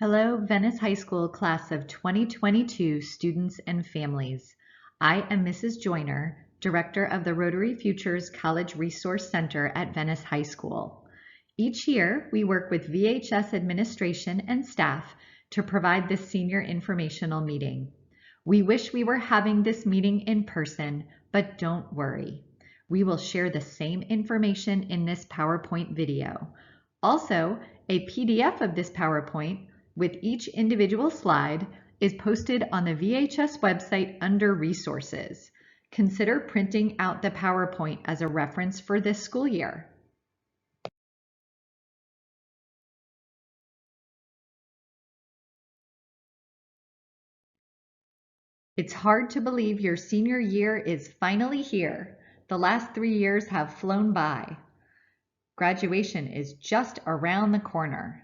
Hello, Venice High School Class of 2022 students and families. I am Mrs. Joyner, Director of the Rotary Futures College Resource Center at Venice High School. Each year, we work with VHS administration and staff to provide this senior informational meeting. We wish we were having this meeting in person, but don't worry. We will share the same information in this PowerPoint video. Also, a PDF of this PowerPoint with each individual slide is posted on the VHS website under Resources. Consider printing out the PowerPoint as a reference for this school year. It's hard to believe your senior year is finally here. The last 3 years have flown by. Graduation is just around the corner.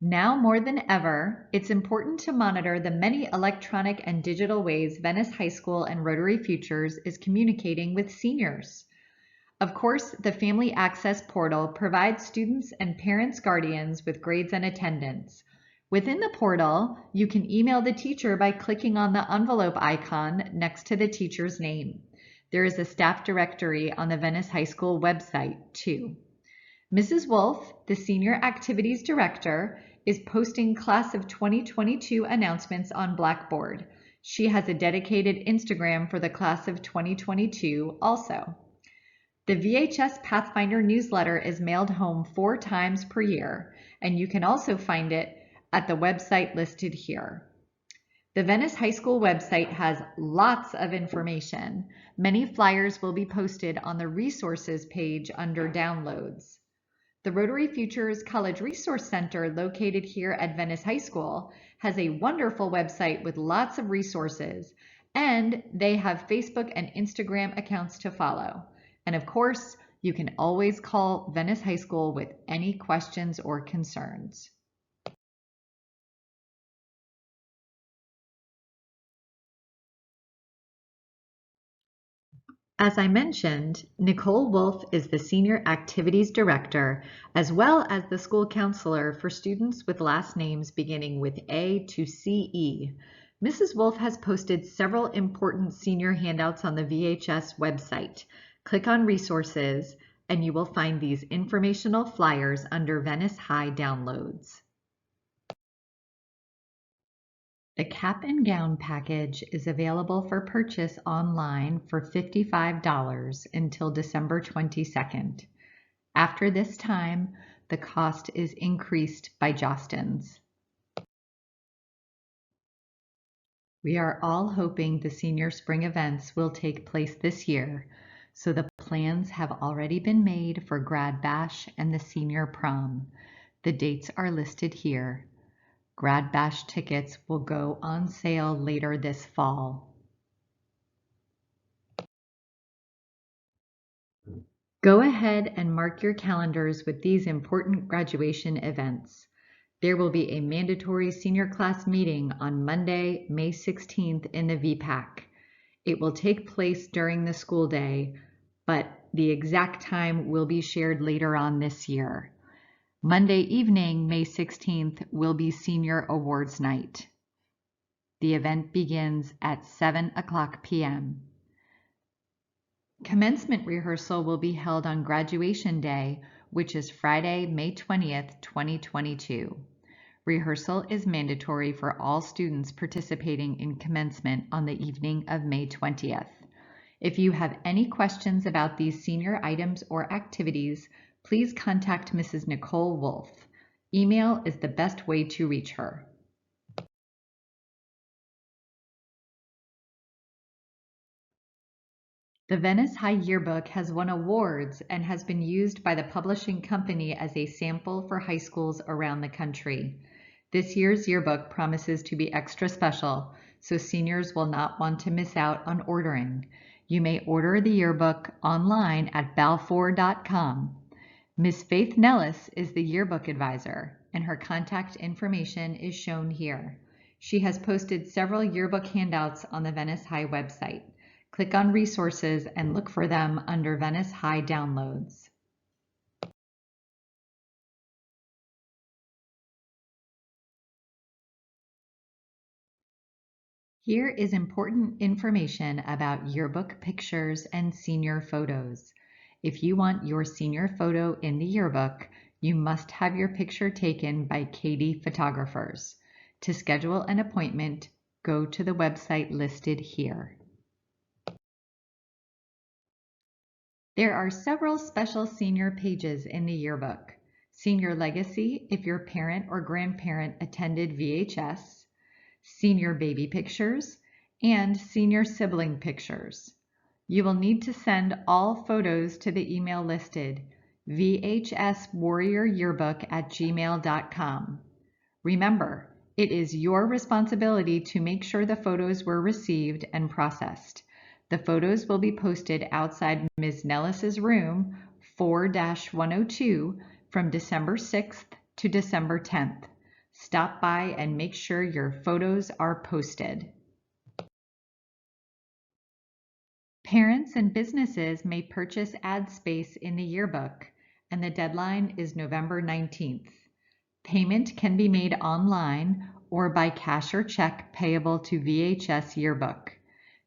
Now more than ever, it's important to monitor the many electronic and digital ways Venice High School and Rotary Futures is communicating with seniors. Of course, the Family Access Portal provides students and parents' guardians with grades and attendance. Within the portal, you can email the teacher by clicking on the envelope icon next to the teacher's name. There is a staff directory on the Venice High School website, too. Mrs. Wolf, the Senior Activities Director, is posting Class of 2022 announcements on Blackboard. She has a dedicated Instagram for the Class of 2022 also. The VHS Pathfinder newsletter is mailed home 4 times per year, and you can also find it at the website listed here. The Venice High School website has lots of information. Many flyers will be posted on the Resources page under Downloads. The Rotary Futures College Resource Center, located here at Venice High School, has a wonderful website with lots of resources, and they have Facebook and Instagram accounts to follow. And of course, you can always call Venice High School with any questions or concerns. As I mentioned, Nicole Wolf is the Senior Activities Director, as well as the school counselor for students with last names beginning with A to CE. Mrs. Wolf has posted several important senior handouts on the VHS website. Click on Resources, and you will find these informational flyers under Venice High Downloads. The Cap and Gown package is available for purchase online for $55 until December 22nd. After this time, the cost is increased by Jostens. We are all hoping the senior spring events will take place this year, so the plans have already been made for Grad Bash and the senior prom. The dates are listed here. Grad Bash tickets will go on sale later this fall. Go ahead and mark your calendars with these important graduation events. There will be a mandatory senior class meeting on Monday, May 16th in the VPAC. It will take place during the school day, but the exact time will be shared later on this year. Monday evening, May 16th, will be Senior Awards Night. The event begins at 7:00 p.m. Commencement rehearsal will be held on Graduation Day, which is Friday, May 20th, 2022. Rehearsal is mandatory for all students participating in commencement on the evening of May 20th. If you have any questions about these senior items or activities, please contact Mrs. Nicole Wolf. Email is the best way to reach her. The Venice High Yearbook has won awards and has been used by the publishing company as a sample for high schools around the country. This year's yearbook promises to be extra special, so seniors will not want to miss out on ordering. You may order the yearbook online at balfour.com. Ms. Faith Nellis is the yearbook advisor, and her contact information is shown here. She has posted several yearbook handouts on the Venice High website. Click on Resources and look for them under Venice High Downloads. Here is important information about yearbook pictures and senior photos. If you want your senior photo in the yearbook, you must have your picture taken by Katie photographers. To schedule an appointment, go to the website listed here. There are several special senior pages in the yearbook. Senior Legacy if your parent or grandparent attended VHS, Senior Baby Pictures, and Senior Sibling Pictures. You will need to send all photos to the email listed, vhswarrioryearbook@gmail.com. Remember, it is your responsibility to make sure the photos were received and processed. The photos will be posted outside Ms. Nellis's room 4-102 from December 6th to December 10th. Stop by and make sure your photos are posted. Parents and businesses may purchase ad space in the yearbook, and the deadline is November 19th. Payment can be made online or by cash or check payable to VHS Yearbook.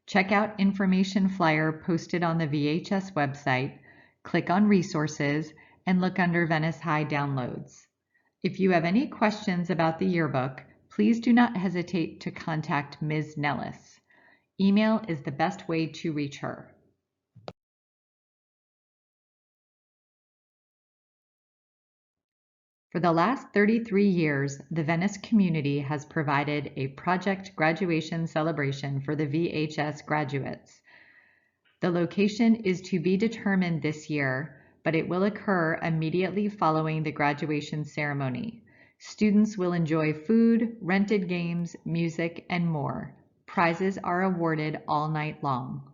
Check out information flyer posted on the VHS website, click on Resources, and look under Venice High Downloads. If you have any questions about the yearbook, please do not hesitate to contact Ms. Nellis. Email is the best way to reach her. For the last 33 years, the Venice community has provided a project graduation celebration for the VHS graduates. The location is to be determined this year, but it will occur immediately following the graduation ceremony. Students will enjoy food, rented games, music, and more. Prizes are awarded all night long.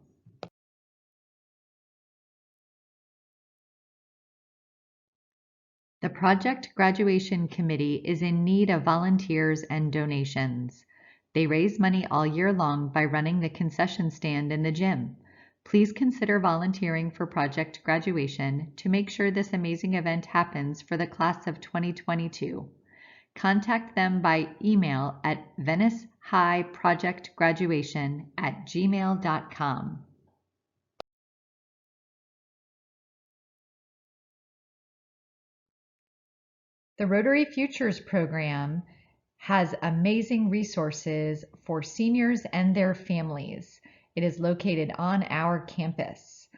The Project Graduation Committee is in need of volunteers and donations. They raise money all year long by running the concession stand in the gym. Please consider volunteering for Project Graduation to make sure this amazing event happens for the class of 2022. Contact them by email at venicehighprojectgraduation@gmail.com. The Rotary Futures program has amazing resources for seniors and their families. It is located on our campus.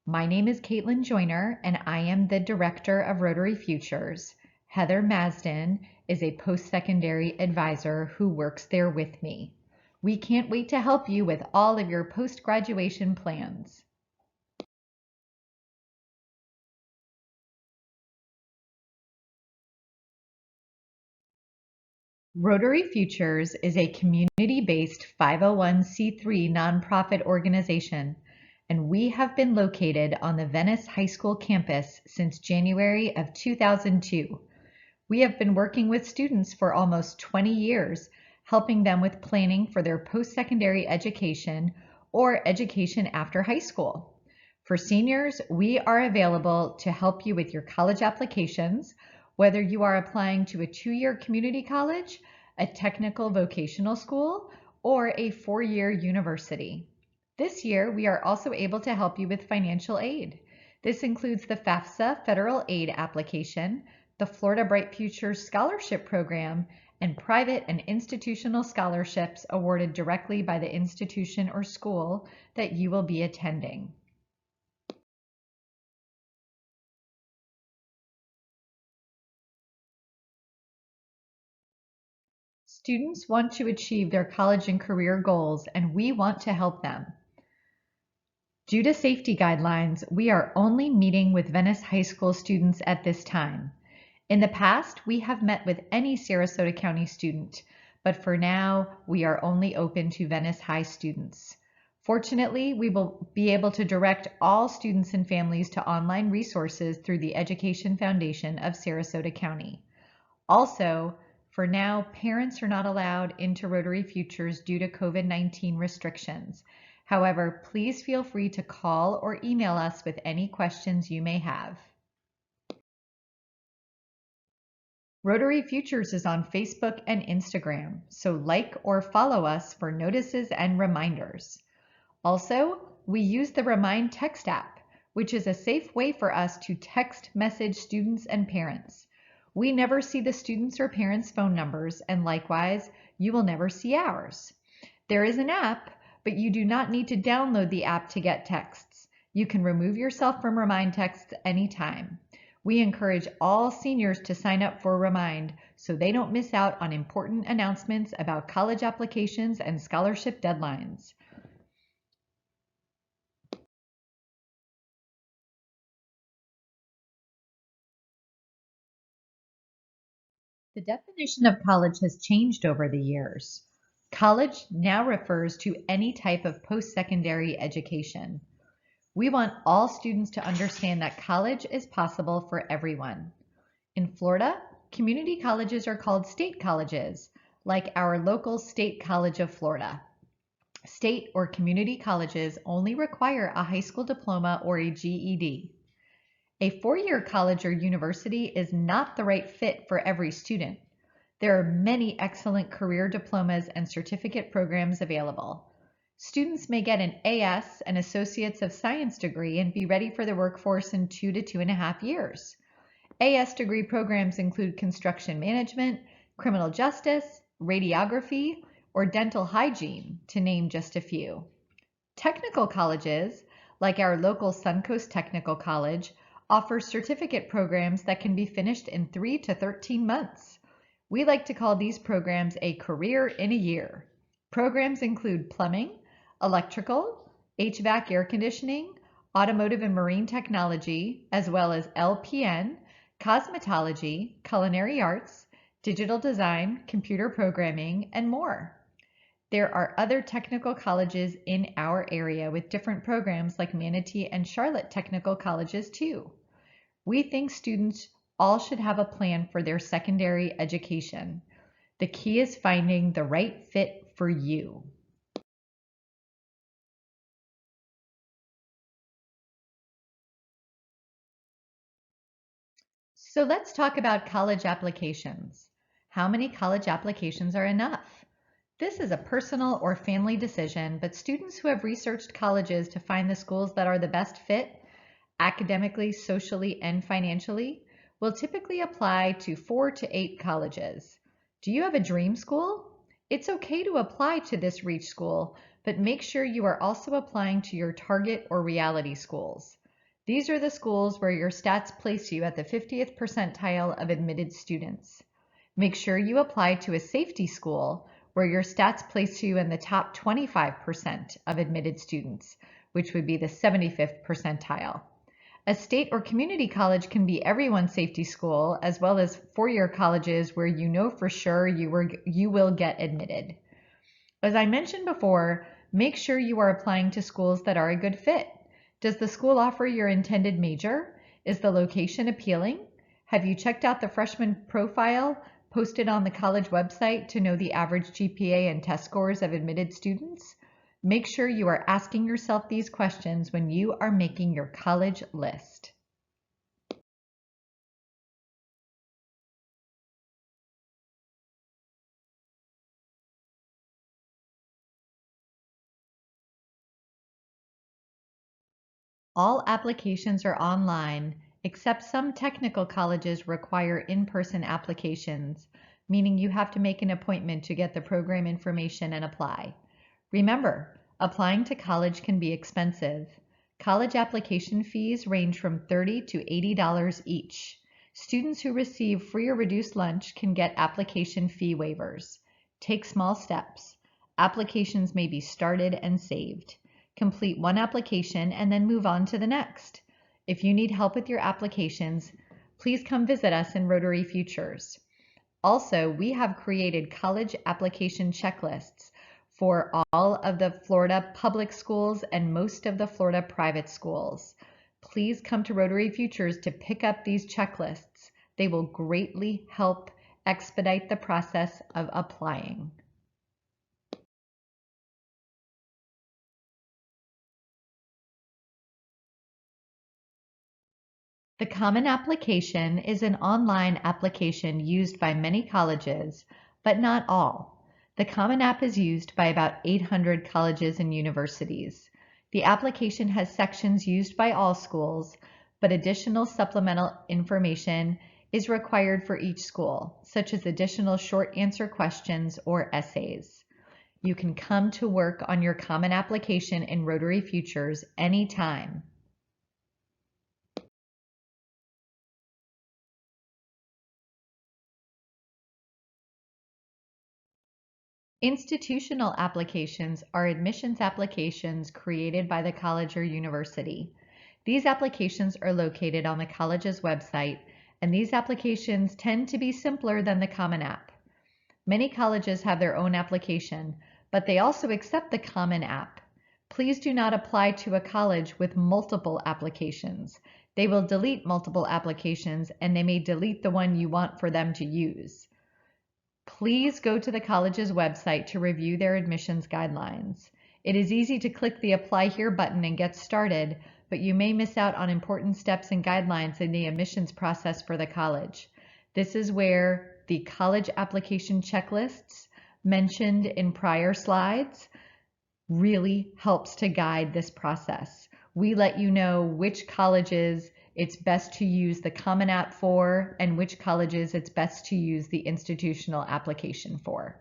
My name is Caitlin Joyner, and I am the Director of Rotary Futures. Heather Masden is a post-secondary advisor who works there with me. We can't wait to help you with all of your post-graduation plans. Rotary Futures is a community-based 501c3 nonprofit organization, and we have been located on the Venice High School campus since January of 2002. We have been working with students for almost 20 years, helping them with planning for their post-secondary education or education after high school. For seniors, we are available to help you with your college applications, whether you are applying to a 2-year community college, a technical vocational school, or a 4-year university. This year, we are also able to help you with financial aid. This includes the FAFSA federal aid application, the Florida Bright Futures Scholarship Program, and private and institutional scholarships awarded directly by the institution or school that you will be attending. Students want to achieve their college and career goals, and we want to help them. Due to safety guidelines, we are only meeting with Venice High School students at this time. In the past, we have met with any Sarasota County student, but for now, we are only open to Venice High students. Fortunately, we will be able to direct all students and families to online resources through the Education Foundation of Sarasota County. Also, for now, parents are not allowed into Rotary Futures due to COVID-19 restrictions. However, please feel free to call or email us with any questions you may have. Rotary Futures is on Facebook and Instagram, so like or follow us for notices and reminders. Also, we use the Remind Text app, which is a safe way for us to text message students and parents. We never see the students' or parents' phone numbers, and likewise, you will never see ours. There is an app, but you do not need to download the app to get texts. You can remove yourself from Remind texts anytime. We encourage all seniors to sign up for Remind so they don't miss out on important announcements about college applications and scholarship deadlines. The definition of college has changed over the years. College now refers to any type of post-secondary education. We want all students to understand that college is possible for everyone. In Florida, community colleges are called state colleges, like our local State College of Florida. State or community colleges only require a high school diploma or a GED. A four-year college or university is not the right fit for every student. There are many excellent career diplomas and certificate programs available. Students may get an AS, an Associates of Science degree, and be ready for the workforce in 2 to 2.5 years. AS degree programs include construction management, criminal justice, radiography, or dental hygiene, to name just a few. Technical colleges, like our local Suncoast Technical College, offer certificate programs that can be finished in 3 to 13 months. We like to call these programs a career in a year. Programs include plumbing, electrical, HVAC air conditioning, automotive and marine technology, as well as LPN, cosmetology, culinary arts, digital design, computer programming, and more. There are other technical colleges in our area with different programs like Manatee and Charlotte Technical Colleges too. We think students all should have a plan for their secondary education. The key is finding the right fit for you. So let's talk about college applications. How many college applications are enough? This is a personal or family decision, but students who have researched colleges to find the schools that are the best fit, academically, socially, and financially, will typically apply to 4 to 8 colleges. Do you have a dream school? It's okay to apply to this reach school, but make sure you are also applying to your target or reality schools. These are the schools where your stats place you at the 50th percentile of admitted students. Make sure you apply to a safety school where your stats place you in the top 25% of admitted students, which would be the 75th percentile. A state or community college can be everyone's safety school, as well as four-year colleges where you know for sure you will get admitted. As I mentioned before, make sure you are applying to schools that are a good fit. Does the school offer your intended major? Is the location appealing? Have you checked out the freshman profile posted on the college website to know the average GPA and test scores of admitted students? Make sure you are asking yourself these questions when you are making your college list. All applications are online, except some technical colleges require in-person applications, meaning you have to make an appointment to get the program information and apply. Remember, applying to college can be expensive. College application fees range from $30 to $80 each. Students who receive free or reduced lunch can get application fee waivers. Take small steps. Applications may be started and saved. Complete one application and then move on to the next. If you need help with your applications, please come visit us in Rotary Futures. Also, we have created college application checklists for all of the Florida public schools and most of the Florida private schools. Please come to Rotary Futures to pick up these checklists. They will greatly help expedite the process of applying. The Common Application is an online application used by many colleges, but not all. The Common App is used by about 800 colleges and universities. The application has sections used by all schools, but additional supplemental information is required for each school, such as additional short answer questions or essays. You can come to work on your Common Application in Rotary Futures anytime. Institutional applications are admissions applications created by the college or university. These applications are located on the college's website, and these applications tend to be simpler than the Common App. Many colleges have their own application, but they also accept the Common App. Please do not apply to a college with multiple applications. They will delete multiple applications, and they may delete the one you want for them to use. Please go to the college's website to review their admissions guidelines. It is easy to click the Apply Here button and get started, but you may miss out on important steps and guidelines in the admissions process for the college. This is where the college application checklists mentioned in prior slides really helps to guide this process. We let you know which colleges it's best to use the Common App for and which colleges it's best to use the institutional application for.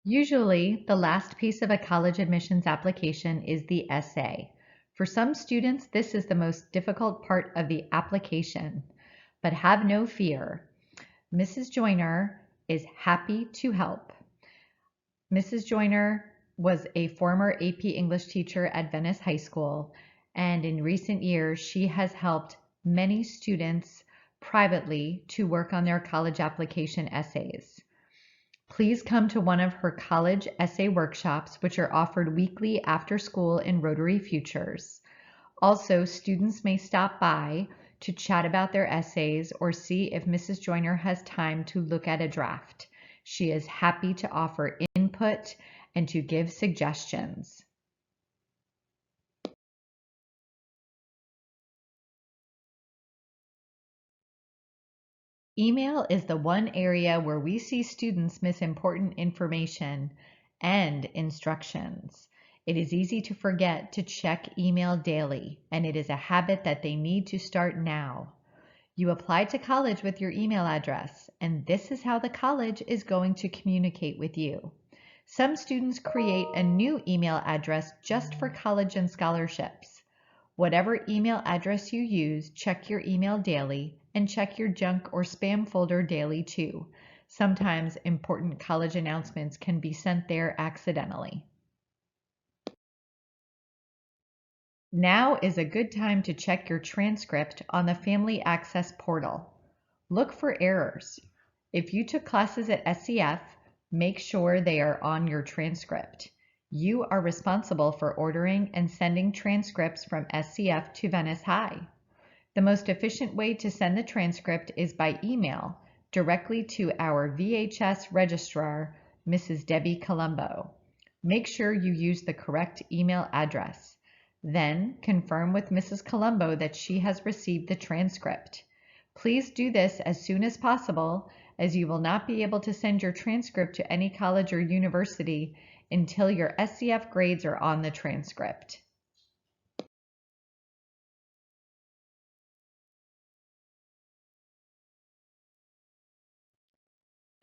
Usually, the last piece of a college admissions application is the essay. For some students, this is the most difficult part of the application, but have no fear. Mrs. Joyner is happy to help. Mrs. Joyner was a former AP English teacher at Venice High School, and in recent years, she has helped many students privately to work on their college application essays. Please come to one of her college essay workshops, which are offered weekly after school in Rotary Futures. Also, students may stop by to chat about their essays or see if Mrs. Joyner has time to look at a draft. She is happy to offer input and to give suggestions. Email is the one area where we see students miss important information and instructions. It is easy to forget to check email daily, and it is a habit that they need to start now. You apply to college with your email address, and this is how the college is going to communicate with you. Some students create a new email address just for college and scholarships. Whatever email address you use, check your email daily and check your junk or spam folder daily too. Sometimes important college announcements can be sent there accidentally. Now is a good time to check your transcript on the Family Access portal. Look for errors. If you took classes at SCF, make sure they are on your transcript. You are responsible for ordering and sending transcripts from SCF to Venice High. The most efficient way to send the transcript is by email directly to our VHS registrar, Mrs. Debbie Colombo. Make sure you use the correct email address. Then confirm with Mrs. Colombo that she has received the transcript. Please do this as soon as possible, as you will not be able to send your transcript to any college or university until your SCF grades are on the transcript.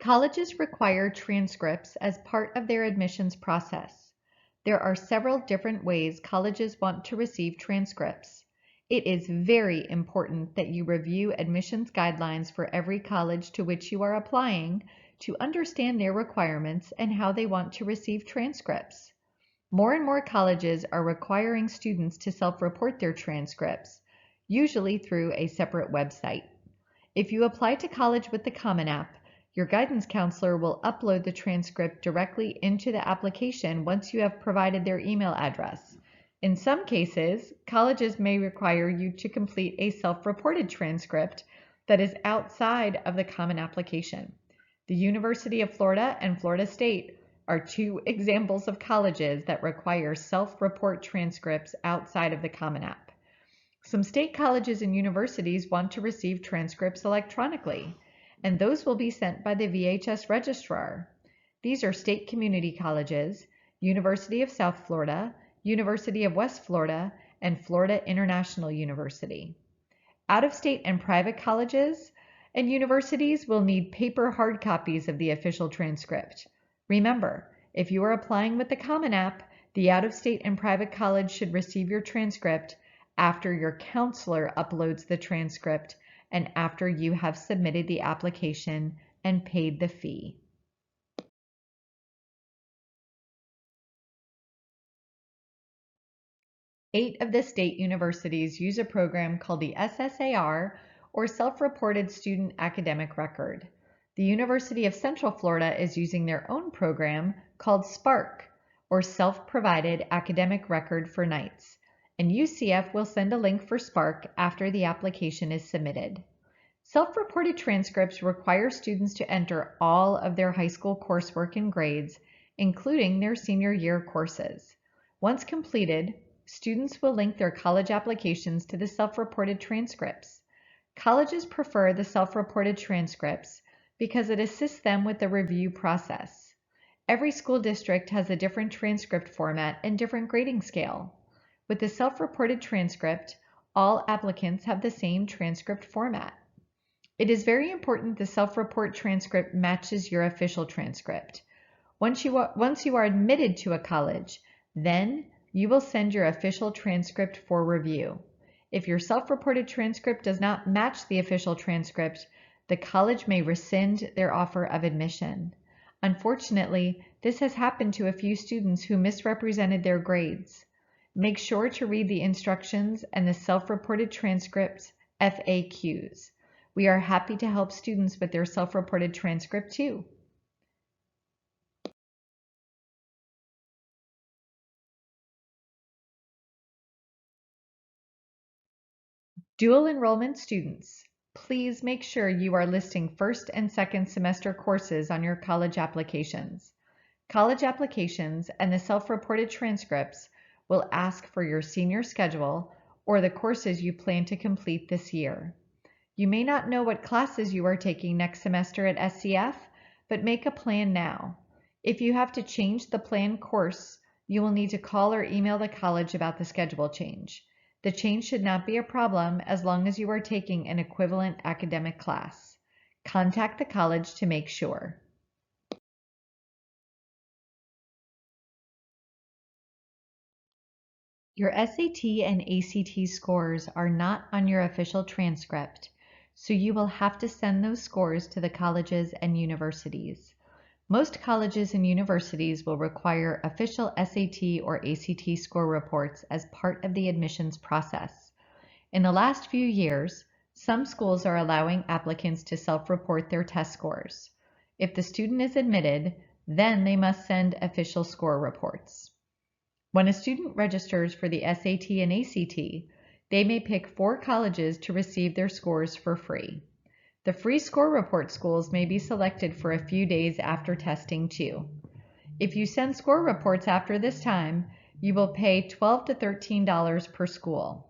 Colleges require transcripts as part of their admissions process. There are several different ways colleges want to receive transcripts. It is very important that you review admissions guidelines for every college to which you are applying to understand their requirements and how they want to receive transcripts. More and more colleges are requiring students to self-report their transcripts, usually through a separate website. If you apply to college with the Common App, your guidance counselor will upload the transcript directly into the application once you have provided their email address. In some cases, colleges may require you to complete a self-reported transcript that is outside of the Common Application. The University of Florida and Florida State are two examples of colleges that require self-report transcripts outside of the Common App. Some state colleges and universities want to receive transcripts electronically, and those will be sent by the VHS registrar. These are state community colleges, University of South Florida, University of West Florida, and Florida International University. Out-of-state and private colleges and universities will need paper hard copies of the official transcript. Remember, if you are applying with the Common App, the out-of-state and private college should receive your transcript after your counselor uploads the transcript and after you have submitted the application and paid the fee. Eight of the state universities use a program called the SSAR, or Self-Reported Student Academic Record. The University of Central Florida is using their own program called SPARC, or Self-Provided Academic Record for Nights, and UCF will send a link for SPARC after the application is submitted. Self-reported transcripts require students to enter all of their high school coursework and grades, including their senior year courses. Once completed, students will link their college applications to the self-reported transcripts. Colleges prefer the self-reported transcripts because it assists them with the review process. Every school district has a different transcript format and different grading scale. With the self-reported transcript, all applicants have the same transcript format. It is very important the self-report transcript matches your official transcript. Once you are admitted to a college, then you will send your official transcript for review. If your self-reported transcript does not match the official transcript, the college may rescind their offer of admission. Unfortunately, this has happened to a few students who misrepresented their grades. Make sure to read the instructions and the self-reported transcripts FAQs. We are happy to help students with their self-reported transcript too. Dual enrollment students, please make sure you are listing first and second semester courses on your college applications. College applications and the self-reported transcripts will ask for your senior schedule or the courses you plan to complete this year. You may not know what classes you are taking next semester at SCF, but make a plan now. If you have to change the planned course, you will need to call or email the college about the schedule change. The change should not be a problem as long as you are taking an equivalent academic class. Contact the college to make sure. Your SAT and ACT scores are not on your official transcript, so you will have to send those scores to the colleges and universities. Most colleges and universities will require official SAT or ACT score reports as part of the admissions process. In the last few years, some schools are allowing applicants to self-report their test scores. If the student is admitted, then they must send official score reports. When a student registers for the SAT and ACT, they may pick 4 colleges to receive their scores for free. The free score report schools may be selected for a few days after testing too. If you send score reports after this time, you will pay $12 to $13 per school.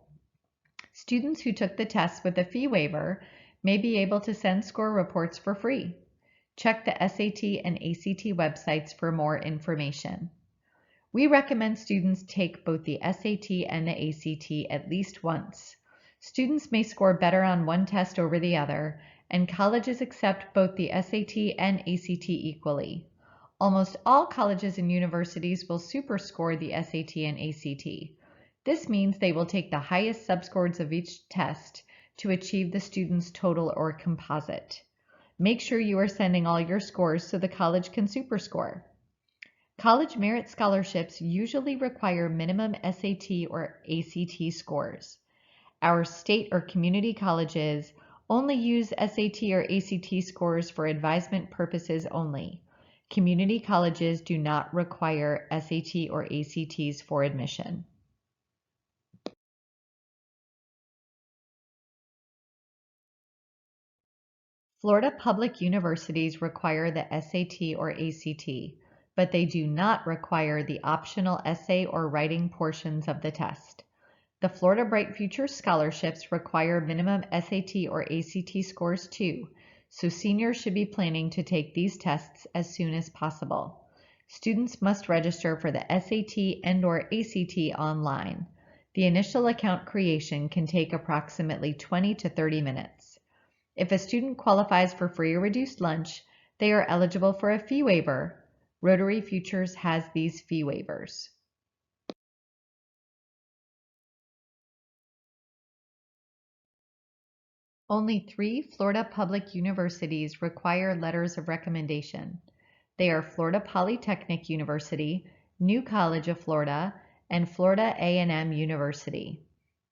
Students who took the tests with a fee waiver may be able to send score reports for free. Check the SAT and ACT websites for more information. We recommend students take both the SAT and the ACT at least once. Students may score better on one test over the other, and colleges accept both the SAT and ACT equally. Almost all colleges and universities will superscore the SAT and ACT. This means they will take the highest subscores of each test to achieve the student's total or composite. Make sure you are sending all your scores so the college can superscore. College merit scholarships usually require minimum SAT or ACT scores. Our state or community colleges only use SAT or ACT scores for advisement purposes only. Community colleges do not require SAT or ACTs for admission. Florida public universities require the SAT or ACT, but they do not require the optional essay or writing portions of the test. The Florida Bright Futures scholarships require minimum SAT or ACT scores too, so seniors should be planning to take these tests as soon as possible. Students must register for the SAT and/or ACT online. The initial account creation can take approximately 20 to 30 minutes. If a student qualifies for free or reduced lunch, they are eligible for a fee waiver. Rotary Futures has these fee waivers. Only 3 Florida public universities require letters of recommendation. They are Florida Polytechnic University, New College of Florida, and Florida A&M University.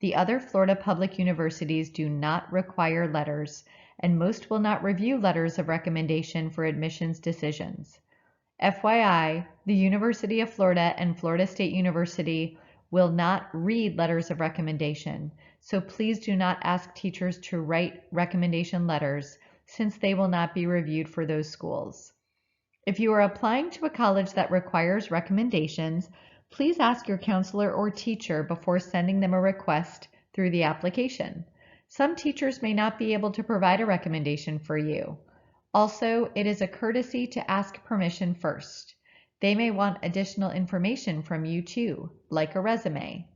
The other Florida public universities do not require letters, and most will not review letters of recommendation for admissions decisions. FYI, the University of Florida and Florida State University will not read letters of recommendation, so please do not ask teachers to write recommendation letters since they will not be reviewed for those schools. If you are applying to a college that requires recommendations, please ask your counselor or teacher before sending them a request through the application. Some teachers may not be able to provide a recommendation for you. Also, it is a courtesy to ask permission first. They may want additional information from you too, like a resume.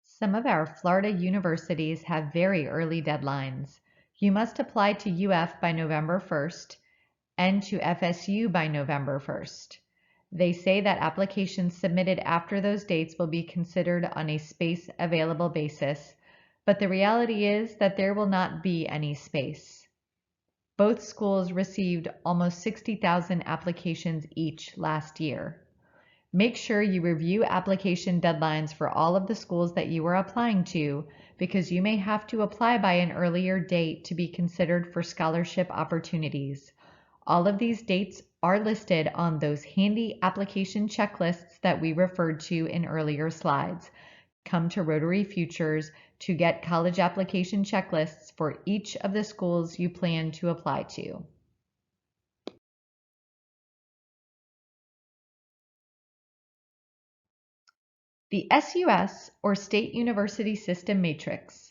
Some of our Florida universities have very early deadlines. You must apply to UF by November 1st and to FSU by November 1st. They say that applications submitted after those dates will be considered on a space available basis, but the reality is that there will not be any space. Both schools received almost 60,000 applications each last year. Make sure you review application deadlines for all of the schools that you are applying to, because you may have to apply by an earlier date to be considered for scholarship opportunities. All of these dates are listed on those handy application checklists that we referred to in earlier slides. Come to Rotary Futures to get college application checklists for each of the schools you plan to apply to. The SUS, or State University System Matrix.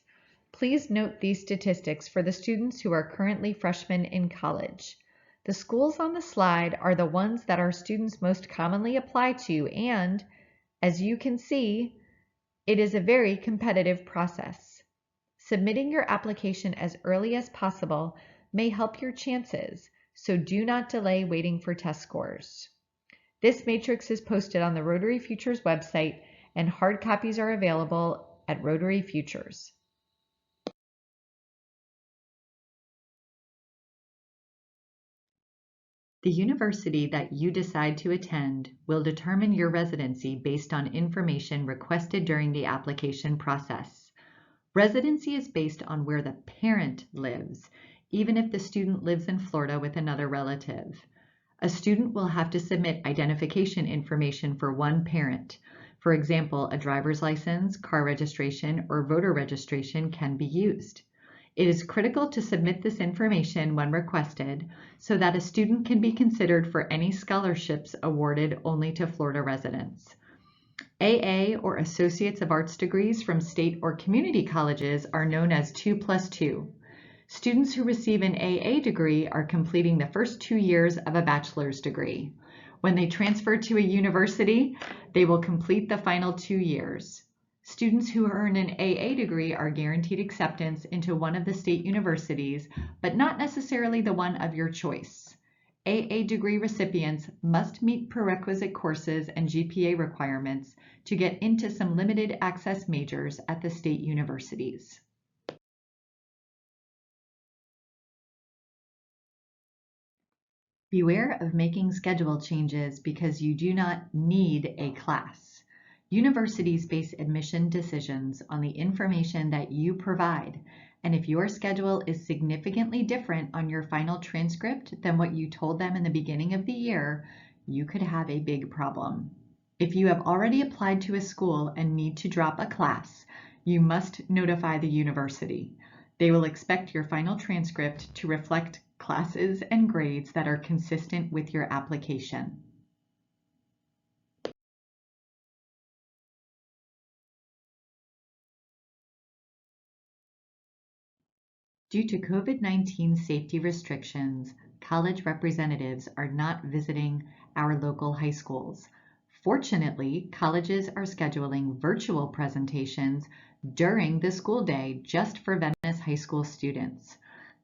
Please note these statistics for the students who are currently freshmen in college. The schools on the slide are the ones that our students most commonly apply to, and, as you can see, it is a very competitive process. Submitting your application as early as possible may help your chances, so do not delay waiting for test scores. This matrix is posted on the Rotary Futures website, and hard copies are available at Rotary Futures. The university that you decide to attend will determine your residency based on information requested during the application process. Residency is based on where the parent lives, even if the student lives in Florida with another relative. A student will have to submit identification information for one parent. For example, a driver's license, car registration, or voter registration can be used. It is critical to submit this information when requested so that a student can be considered for any scholarships awarded only to Florida residents. AA, or Associates of Arts degrees from state or community colleges, are known as 2+2. Students who receive an AA degree are completing the first 2 years of a bachelor's degree. When they transfer to a university, they will complete the final 2 years. Students who earn an AA degree are guaranteed acceptance into one of the state universities, but not necessarily the one of your choice. AA degree recipients must meet prerequisite courses and GPA requirements to get into some limited access majors at the state universities. Beware of making schedule changes because you do not need a class. Universities base admission decisions on the information that you provide, and if your schedule is significantly different on your final transcript than what you told them in the beginning of the year, you could have a big problem. If you have already applied to a school and need to drop a class, you must notify the university. They will expect your final transcript to reflect classes and grades that are consistent with your application. Due to COVID-19 safety restrictions, college representatives are not visiting our local high schools. Fortunately, colleges are scheduling virtual presentations during the school day just for Venice High School students.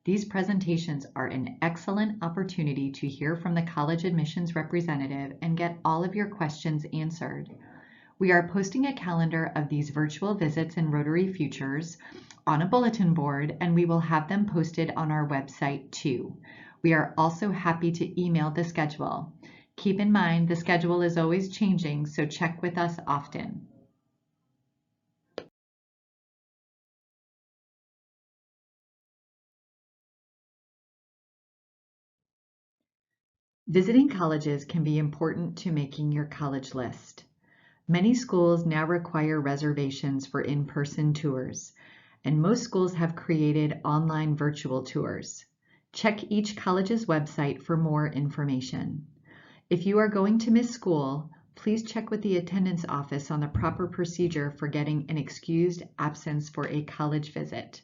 These presentations are an excellent opportunity to hear from the college admissions representative and get all of your questions answered. We are posting a calendar of these virtual visits in Rotary Futures on a bulletin board, and we will have them posted on our website too. We are also happy to email the schedule. Keep in mind the schedule is always changing, so check with us often. Visiting colleges can be important to making your college list. Many schools now require reservations for in-person tours, and most schools have created online virtual tours. Check each college's website for more information. If you are going to miss school, please check with the attendance office on the proper procedure for getting an excused absence for a college visit.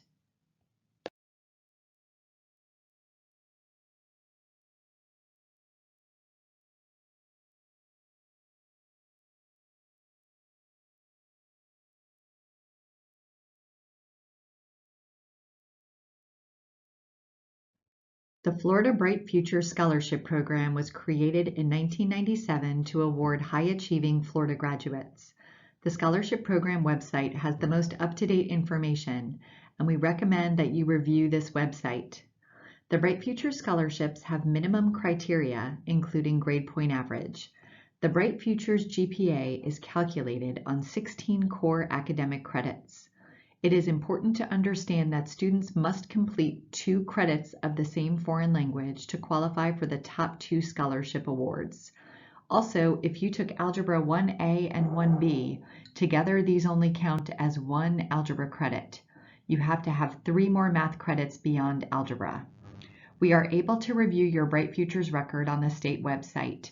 The Florida Bright Future Scholarship Program was created in 1997 to award high-achieving Florida graduates. The scholarship program website has the most up-to-date information, and we recommend that you review this website. The Bright Future scholarships have minimum criteria, including grade point average. The Bright Futures GPA is calculated on 16 core academic credits. It is important to understand that students must complete 2 credits of the same foreign language to qualify for the top 2 scholarship awards. Also, if you took Algebra 1A and 1B, together these only count as 1 algebra credit. You have to have 3 more math credits beyond algebra. We are able to review your Bright Futures record on the state website.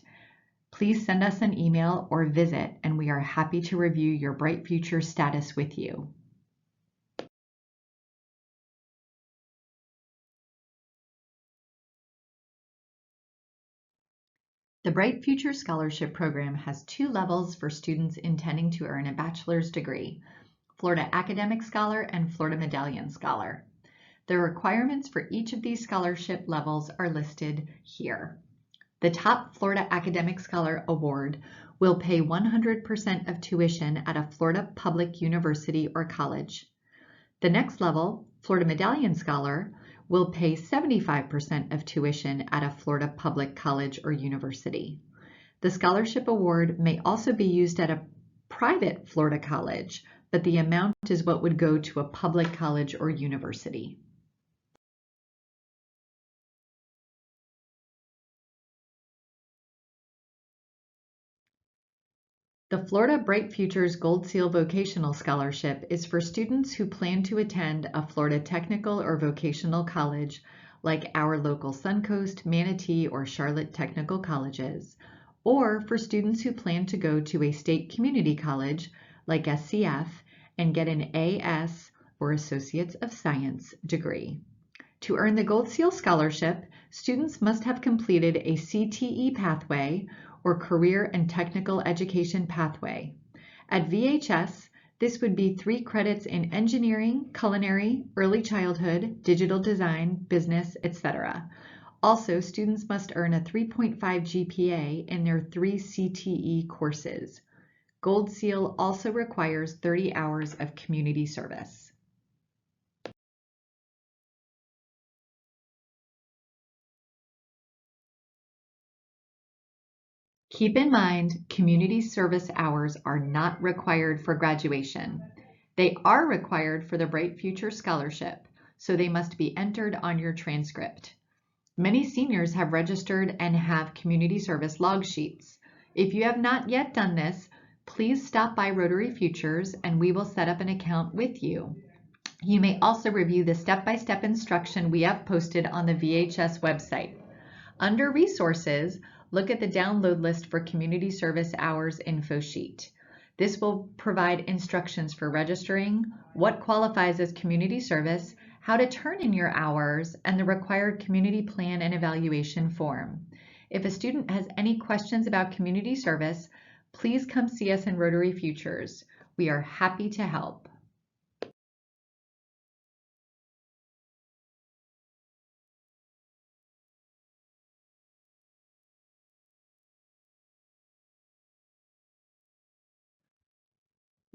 Please send us an email or visit, and we are happy to review your Bright Future status with you. The Bright Future Scholarship Program has 2 levels for students intending to earn a bachelor's degree, Florida Academic Scholar and Florida Medallion Scholar. The requirements for each of these scholarship levels are listed here. The top Florida Academic Scholar Award will pay 100% of tuition at a Florida public university or college. The next level, Florida Medallion Scholar, will pay 75% of tuition at a Florida public college or university. The scholarship award may also be used at a private Florida college, but the amount is what would go to a public college or university. The Florida Bright Futures Gold Seal Vocational Scholarship is for students who plan to attend a Florida technical or vocational college like our local Suncoast, Manatee, or Charlotte technical colleges, or for students who plan to go to a state community college like SCF and get an AS or Associates of Science degree. To earn the Gold Seal Scholarship, students must have completed a CTE pathway or Career and Technical Education pathway. At VHS, this would be 3 credits in engineering, culinary, early childhood, digital design, business, etc. Also, students must earn a 3.5 GPA in their 3 CTE courses. Gold Seal also requires 30 hours of community service. Keep in mind, community service hours are not required for graduation. They are required for the Bright Future Scholarship, so they must be entered on your transcript. Many seniors have registered and have community service log sheets. If you have not yet done this, please stop by Rotary Futures and we will set up an account with you. You may also review the step-by-step instruction we have posted on the VHS website. Under Resources, look at the download list for Community Service Hours info sheet. This will provide instructions for registering, what qualifies as community service, how to turn in your hours, and the required community plan and evaluation form. If a student has any questions about community service, please come see us in Rotary Futures. We are happy to help.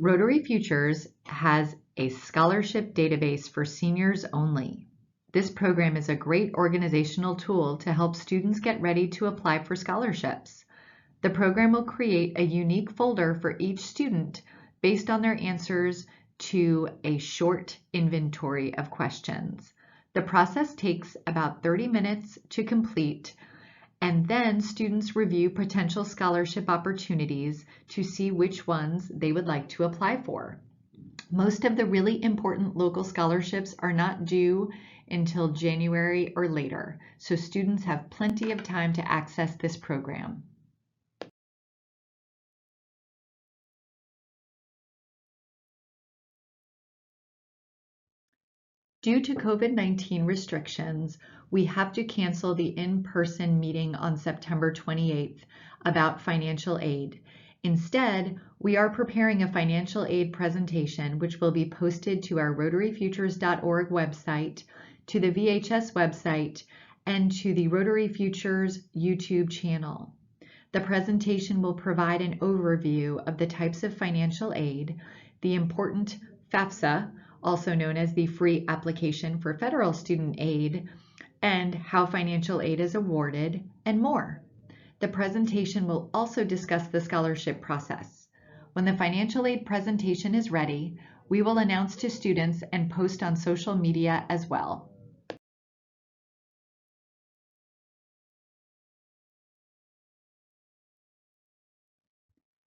Rotary Futures has a scholarship database for seniors only. This program is a great organizational tool to help students get ready to apply for scholarships. The program will create a unique folder for each student based on their answers to a short inventory of questions. The process takes about 30 minutes to complete, and then students review potential scholarship opportunities to see which ones they would like to apply for. Most of the really important local scholarships are not due until January or later, so students have plenty of time to access this program. Due to COVID-19 restrictions, we have to cancel the in-person meeting on September 28th about financial aid. Instead, we are preparing a financial aid presentation which will be posted to our rotaryfutures.org website, to the VHS website, and to the Rotary Futures YouTube channel. The presentation will provide an overview of the types of financial aid, the important FAFSA, also known as the Free Application for Federal Student Aid, and how financial aid is awarded, and more. The presentation will also discuss the scholarship process. When the financial aid presentation is ready, we will announce to students and post on social media as well.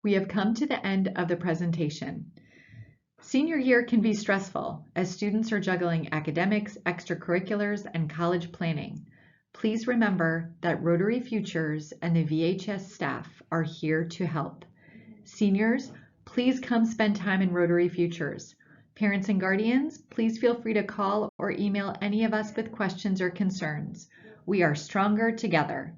We have come to the end of the presentation. Senior year can be stressful as students are juggling academics, extracurriculars, and college planning. Please remember that Rotary Futures and the VHS staff are here to help. Seniors, please come spend time in Rotary Futures. Parents and guardians, please feel free to call or email any of us with questions or concerns. We are stronger together.